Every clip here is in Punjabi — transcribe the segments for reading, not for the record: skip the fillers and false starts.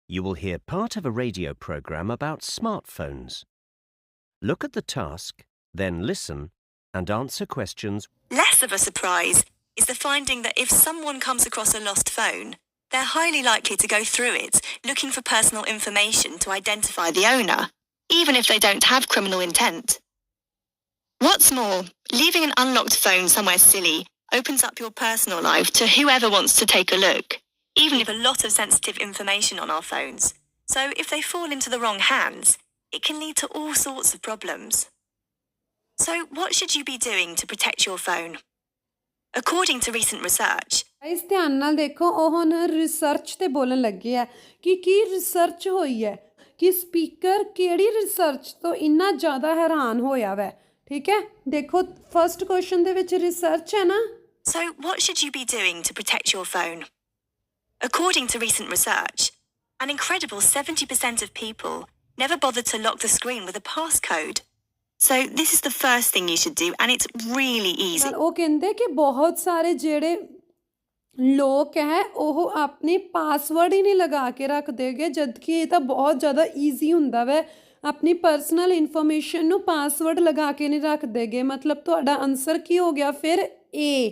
You will hear part of a radio program about smartphones. Look at the task, then listen and answer questions. Less of a surprise is the finding that if someone comes across a lost phone, they're highly likely to go through it looking for personal information to identify the owner, even if they don't have criminal intent. What's more, leaving an unlocked phone somewhere silly opens up your personal life to whoever wants to take a look, even if a lot of sensitive information on our phones. So if they fall into the wrong hands, it can lead to all sorts of problems. So what should you be doing to protect your phone? According to recent research, ਇਸ ਧਿਆਨ ਨਾਲ ਦੇਖੋ ਉਹ ਹੁਣ ਰਿਸਰਚ ਤੇ ਬੋਲਣ ਲੱਗੇ ਆ ਕਿ ਕੀ ਰਿਸਰਚ ਹੋਈ ਹੈ ਕਿ ਸਪੀਕਰ ਕਿਹੜੀ ਰਿਸਰਚ ਤੋਂ ਇੰਨਾ ਜ਼ਿਆਦਾ ਹੈਰਾਨ ਹੋਇਆ ਵੈ ਠੀਕ ਹੈ ਦੇਖੋ ਫਰਸਟ ਕੁਐਸਚਨ ਦੇ ਵਿੱਚ ਰਿਸਰਚ ਹੈ ਨਾ So what should you be doing to protect your phone? According to recent research, an incredible 70% of people never bother to lock the screen with a passcode. So this is the first thing you should do, and it's really easy. ਉਹ ਕਹਿੰਦੇ ਕਿ ਬਹੁਤ ਸਾਰੇ ਜਿਹੜੇ ਲੋਕ ਹੈ ਉਹ ਆਪਣੇ ਪਾਸਵਰਡ ਹੀ ਨਹੀਂ ਲਗਾ ਕੇ ਰੱਖਦੇਗੇ ਜਦਕਿ ਇਹ ਤਾਂ ਬਹੁਤ ਜ਼ਿਆਦਾ ਈਜ਼ੀ ਹੁੰਦਾ ਵੈ ਆਪਣੀ ਪਰਸਨਲ ਇਨਫੋਰਮੇਸ਼ਨ ਨੂੰ ਪਾਸਵਰਡ ਲਗਾ ਕੇ ਨਹੀਂ ਰੱਖਦੇਗੇ ਮਤਲਬ ਤੁਹਾਡਾ ਆਨਸਰ ਕੀ ਹੋ ਗਿਆ ਫਿਰ ਏ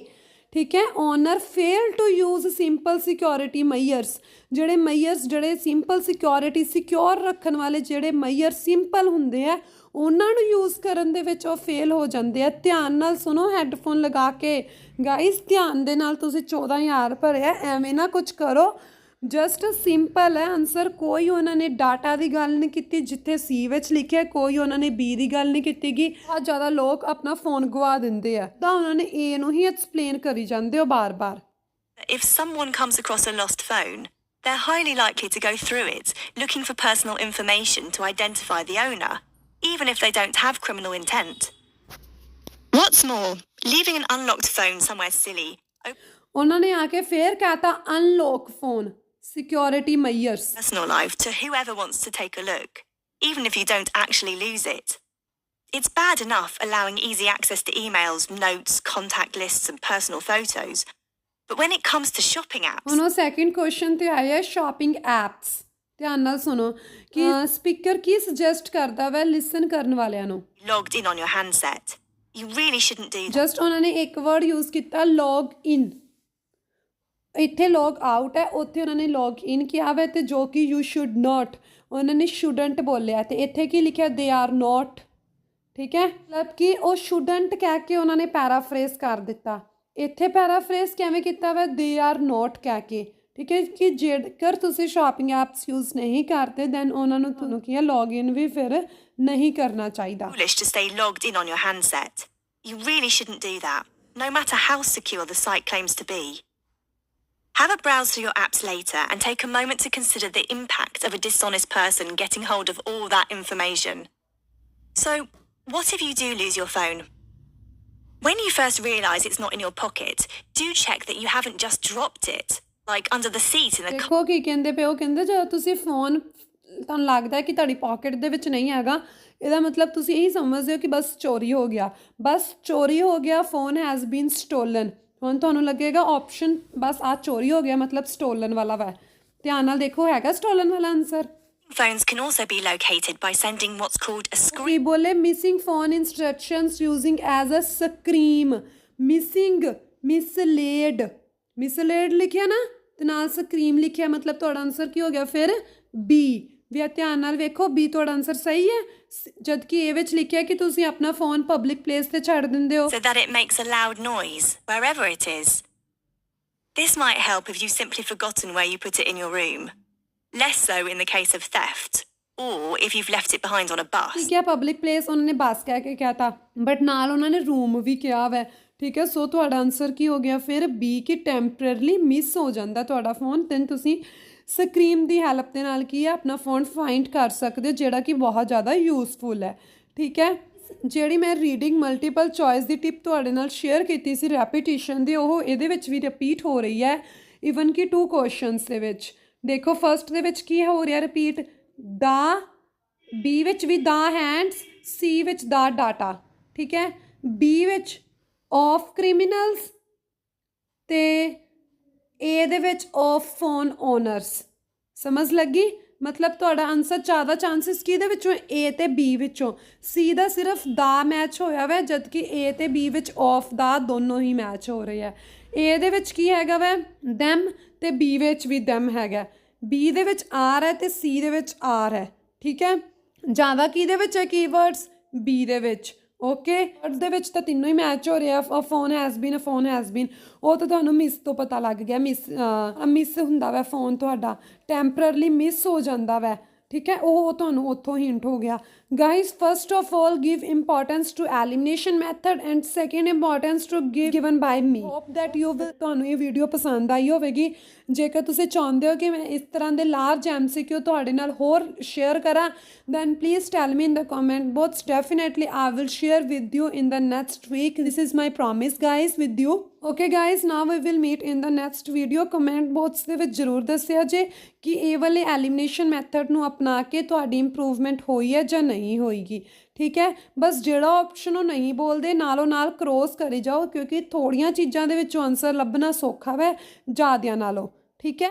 ਠੀਕ ਹੈ owner fail to use simple security measures ਜਿਹੜੇ ਸਿੰਪਲ ਸਿਕਿਉਰਿਟੀ ਸਿਕਿਉਰ ਰੱਖਣ ਵਾਲੇ ਜਿਹੜੇ ਮਈਅਰ ਸਿੰਪਲ ਹੁੰਦੇ ਆ ਉਹਨਾਂ ਨੂੰ ਯੂਜ਼ ਕਰਨ ਦੇ ਵਿੱਚ ਉਹ ਫੇਲ ਹੋ ਜਾਂਦੇ ਆ ਧਿਆਨ ਨਾਲ ਸੁਣੋ ਹੈੱਡਫੋਨ ਲਗਾ ਕੇ ਗਾਈਜ਼ ਧਿਆਨ ਦੇ ਨਾਲ ਤੁਸੀਂ 14,000 ਭਰਿਆ ਐਵੇਂ ਨਾ ਕੁਝ ਕਰੋ ਜਸਟ ਸਿੰਪਲ ਹੈ ਆਨਸਰ ਕੋਈ ਉਹਨਾਂ ਨੇ ਡਾਟਾ ਦੀ ਗੱਲ ਨਹੀਂ ਕੀਤੀ ਜਿੱਥੇ ਸੀ ਵਿੱਚ ਲਿਖਿਆ ਕੋਈ ਉਹਨਾਂ ਨੇ ਬੀ ਦੀ ਗੱਲ ਨਹੀਂ ਕੀਤੀ ਗੀ ਬਹੁਤ ਜ਼ਿਆਦਾ ਲੋਕ ਆਪਣਾ ਫੋਨ ਗਵਾ ਦਿੰਦੇ ਆ ਤਾਂ ਉਹਨਾਂ ਨੇ ਏ ਨੂੰ ਹੀ ਐਕਸਪਲੇਨ ਕਰੀ ਜਾਂਦੇ ਹੋ ਬਾਰ-ਬਾਰ If someone comes across a lost phone, they're highly likely to go through it looking for personal information to identify the owner, even if they don't have criminal intent. What's more, leaving an unlocked phone somewhere silly. ਉਹਨਾਂ ਨੇ ਆ ਕੇ ਫੇਰ ਕਹਤਾ unlock phone security measures Personal life to whoever wants to take a look, even if you don't actually lose it. It's bad enough allowing easy access to emails, notes, contact lists, and personal photos. But when it comes to shopping apps... ਹੁਣ ਉਹ ਸੈਕਿੰਡ ਕੁਐਸਚਨ ਤੇ ਆਇਆ ਸ਼ਾਪਿੰਗ ਐਪਸ ਧਿਆਨ ਨਾਲ ਸੁਣੋ ਕਿ ਸਪੀਕਰ ਕੀ ਸੁਜੈਸਟ ਕਰਦਾ ਵਾ ਲਿਸਨ ਕਰਨ ਵਾਲਿਆਂ ਨੂੰ Logged in on your handset. You really shouldn't do that. Just ਉਹਨਾਂ ਨੇ ਇੱਕ ਵਰਡ ਯੂਜ਼ ਕੀਤਾ ਲੌਗ ਇਨ ਇੱਥੇ ਲੌਗ ਆਊਟ ਹੈ ਉੱਥੇ ਉਹਨਾਂ ਨੇ ਲੌਗ ਇਨ ਕਿਹਾ ਵਾ ਅਤੇ ਜੋ ਕਿ ਯੂ ਸ਼ੁੱਡ ਨਾਟ ਉਹਨਾਂ ਨੇ ਸ਼ੁਡੰਟ ਬੋਲਿਆ ਅਤੇ ਇੱਥੇ ਕੀ ਲਿਖਿਆ ਦੇ ਆਰ ਨਾਟ ਠੀਕ ਹੈ ਮਤਲਬ ਕਿ ਉਹ ਸ਼ੁਡੰਟ ਕਹਿ ਕੇ ਉਹਨਾਂ ਨੇ ਪੈਰਾਫਰੇਸ ਕਰ ਦਿੱਤਾ ਇੱਥੇ ਪੈਰਾਫਰੇਸ ਕਿਵੇਂ ਕੀਤਾ ਵਾ ਦੇ ਆਰ ਨਾਟ ਕਹਿ ਕੇ ਠੀਕ ਹੈ ਕਿ ਜੇਕਰ ਤੁਸੀਂ ਸ਼ਾਪਿੰਗ ਐਪਸ ਯੂਜ਼ ਨਹੀਂ ਕਰਦੇ ਦੈਨ ਉਹਨਾਂ ਨੂੰ ਤੁਹਾਨੂੰ ਕੀ ਹੈ ਲੌਗ ਇਨ ਵੀ ਫਿਰ ਨਹੀਂ ਕਰਨਾ ਚਾਹੀਦਾ Foolish to stay logged in on your handset. You really shouldn't do that, no matter how secure the site claims to be. Have a browse through your apps later and take a moment to consider the impact of a dishonest person getting hold of all that information. So, what if you do lose your phone? When you first realise it's not in your pocket, do check that you haven't just dropped it, like under the seat in the car. ਦੇਖੋ ਕੀ ਕਹਿੰਦੇ ਪਏ ਉਹ ਕਹਿੰਦੇ ਜਦੋਂ ਤੁਸੀਂ ਫੋਨ ਤੁਹਾਨੂੰ ਲੱਗਦਾ ਕਿ ਤੁਹਾਡੀ ਪਾਕਟ ਦੇ ਵਿੱਚ ਨਹੀਂ ਹੈਗਾ ਇਹਦਾ ਮਤਲਬ ਤੁਸੀਂ ਇਹੀ ਸਮਝਦੇ ਹੋ ਕਿ ਬਸ ਚੋਰੀ ਹੋ ਗਿਆ ਫੋਨ ਹੈਜ਼ ਬੀਨ ਸਟੋਲਨ ਹੁਣ ਤੁਹਾਨੂੰ ਲੱਗੇਗਾ ਆਪਸ਼ਨ ਬਸ ਆ ਚੋਰੀ ਹੋ ਗਿਆ ਮਤਲਬ ਸਟੋਲਨ ਵਾਲਾ ਵਾ ਧਿਆਨ ਨਾਲ ਦੇਖੋ ਹੈਗਾ ਸਟੋਲਨ ਵਾਲਾ answer Phones can also be located by sending what's called a scream. ਕੀ ਬੋਲੇ missing phone instructions using as a scream misled ਲਿਖਿਆ ਨਾ ਤੇ ਨਾਲ ਸਕਰੀਮ ਲਿਖਿਆ ਮਤਲਬ ਤੁਹਾਡਾ ਆਨਸਰ ਕੀ ਹੋ ਗਿਆ ਫਿਰ ਬੀ ਵੀ ਧਿਆਨ ਨਾਲ ਵੇਖੋ ਬੀ ਤੁਹਾਡਾ ਆਨਸਰ ਸਹੀ ਹੈ ਜਦਕਿ ਇਹ ਵਿੱਚ ਲਿਖਿਆ ਕਿ ਤੁਸੀਂ ਆਪਣਾ ਫੋਨ ਪਬਲਿਕ ਪਲੇਸ ਤੇ ਛੱਡ ਦਿੰਦੇ ਹੋ So that it makes a loud noise wherever it is. This might help if you've simply forgotten where you put it in your room. Less so in the case of theft, or if you've left it behind on a bus. ਠੀਕ ਹੈ ਪਬਲਿਕ ਪਲੇਸ ਉਹਨਾਂ ਨੇ ਬੱਸ ਕਹਿ ਕੇ ਕਿਹਾ ਤਾ ਬਟ ਨਾਲ ਉਹਨਾਂ ਨੇ ਰੂਮ ਵੀ ਕਿਹਾ ਵੈ ਠੀਕ ਹੈ ਸੋ ਤੁਹਾਡਾ ਆਨਸਰ ਕੀ ਹੋ ਗਿਆ ਫਿਰ ਬੀ ਕਿ ਟੈਂਪਰੇਰਲੀ ਮਿਸ ਹੋ ਜਾਂਦਾ ਤੁਹਾਡਾ ਫੋਨ then ਤੁਸੀਂ ਸਕਰੀਮ ਦੀ ਹੈਲਪ ਦੇ ਨਾਲ ਕੀ ਹੈ ਆਪਣਾ ਫੋਨ ਫਾਈਂਡ ਕਰ ਸਕਦੇ ਹੋ ਜਿਹੜਾ ਕਿ ਬਹੁਤ ਜ਼ਿਆਦਾ ਯੂਜ਼ਫੁਲ ਹੈ ਠੀਕ ਹੈ ਜਿਹੜੀ ਮੈਂ ਰੀਡਿੰਗ ਮਲਟੀਪਲ ਚੋਇਸ ਦੀ ਟਿਪ ਤੁਹਾਡੇ ਨਾਲ ਸ਼ੇਅਰ ਕੀਤੀ ਸੀ ਰੈਪੀਟੀਸ਼ਨ ਦੀ ਉਹ ਇਹਦੇ ਵਿੱਚ ਵੀ ਰਿਪੀਟ ਹੋ ਰਹੀ ਹੈ ਈਵਨ ਕਿ 2 ਕੁਐਸਚਨਸ ਦੇ ਵਿੱਚ ਦੇਖੋ ਫਸਟ ਦੇ ਵਿੱਚ ਕੀ ਹੋ ਰਿਹਾ ਰਿਪੀਟ ਦਾ ਬੀ ਵਿੱਚ ਵੀ ਦਾ ਹੈਂਡਸ ਸੀ ਵਿੱਚ ਦਾ ਡਾਟਾ ਠੀਕ ਹੈ ਬੀ ਵਿੱਚ ਆਫ ਕ੍ਰਿਮੀਨਲਸ ਤੇ ਏ ਦੇ ਵਿੱਚ ਆਫ ਫੋਨ ਓਨਰਸ ਸਮਝ ਲੱਗੀ ਮਤਲਬ ਤੁਹਾਡਾ ਆਨਸਰ ਜ਼ਿਆਦਾ ਚਾਂਸਿਸ ਕਿਹਦੇ ਵਿੱਚੋਂ ਏ ਤੇ ਬੀ ਵਿੱਚੋਂ। ਸੀ ਦਾ ਸਿਰਫ ਦਾ ਮੈਚ ਹੋਇਆ ਵੈ, ਜਦ ਕਿ ਏ ਤੇ ਬੀ ਵਿੱਚ ਆਫ ਦਾ ਦੋਨੋਂ ਹੀ ਮੈਚ ਹੋ ਰਹੇ ਆ। ਏ ਦੇ ਵਿੱਚ ਕੀ ਹੈਗਾ ਵੈ ਦੈਮ, ਤੇ ਬੀ ਵਿੱਚ ਵੀ ਦੈਮ ਹੈਗਾ। ਬੀ ਦੇ ਵਿੱਚ ਆਰ ਹੈ ਤੇ ਸੀ ਦੇ ਵਿੱਚ ਆਰ ਹੈ, ਠੀਕ ਹੈ। ਜ਼ਿਆਦਾ ਕਿਹਦੇ ਵਿੱਚ ਹੈ ਕੀਵਰਡਸ, ਬੀ ਦੇ ਵਿੱਚ। ਓਕੇ, ਦੇ ਵਿੱਚ ਤਾਂ ਤਿੰਨੋਂ ਹੀ ਮੈਚ ਹੋ ਰਿਹਾ। A phone has been, a phone has been, ਉਹ ਤਾਂ ਤੁਹਾਨੂੰ ਮਿਸ ਤੋਂ ਪਤਾ ਲੱਗ ਗਿਆ। ਮਿਸ ਹੁੰਦਾ ਵੈ ਫੋਨ ਤੁਹਾਡਾ, ਟੈਂਪਰਰਲੀ ਮਿਸ ਹੋ ਜਾਂਦਾ ਵੈ, ਠੀਕ ਹੈ। ਉਹ ਤੁਹਾਨੂੰ ਉੱਥੋਂ ਹਿੰਟ ਹੋ ਗਿਆ। Guys first of all give importance to elimination method and second importance to given by me. Hope that you will, ਤੁਹਾਨੂੰ ਇਹ ਵੀਡੀਓ ਪਸੰਦ ਆਈ ਹੋਵੇਗੀ। ਜੇਕਰ ਤੁਸੀਂ ਚਾਹੁੰਦੇ ਹੋ ਕਿ ਮੈਂ ਇਸ ਤਰ੍ਹਾਂ ਦੇ ਲਾਰਜ MCQ ਤੁਹਾਡੇ ਨਾਲ ਹੋਰ ਸ਼ੇਅਰ ਕਰਾਂ, then please tell me in the comment box. Definitely I will share with you in the next week. This is my promise guys with you. Okay guys, now we will meet in the next video. Comment box ਦੇ ਵਿੱਚ ਜ਼ਰੂਰ ਦੱਸਿਆ ਜੇ ਕਿ ਇਹ ਵਾਲੇ ਐਲੀਮੀਨੇਸ਼ਨ ਮੈਥਡ ਨੂੰ ਅਪਣਾ ਕੇ ਤੁਹਾਡੀ ਇੰਪਰੂਵਮੈਂਟ ਹੋਈ ਹੈ ਜਾਂ ਨਹੀਂ ਹੋਏਗੀ, ਠੀਕ ਹੈ। ਬਸ ਜਿਹੜਾ ਆਪਸ਼ਨ ਉਹ ਨਹੀਂ ਬੋਲਦੇ ਨਾਲੋਂ ਨਾਲ ਕ੍ਰੋਸ ਕਰੀ ਜਾਓ, ਕਿਉਂਕਿ ਥੋੜੀਆਂ ਚੀਜ਼ਾਂ ਦੇ ਵਿੱਚੋਂ ਆਨਸਰ ਲੱਭਣਾ ਸੌਖਾ ਵੈ ਜ਼ਿਆਦਿਆਂ ਨਾਲੋਂ, ਠੀਕ ਹੈ।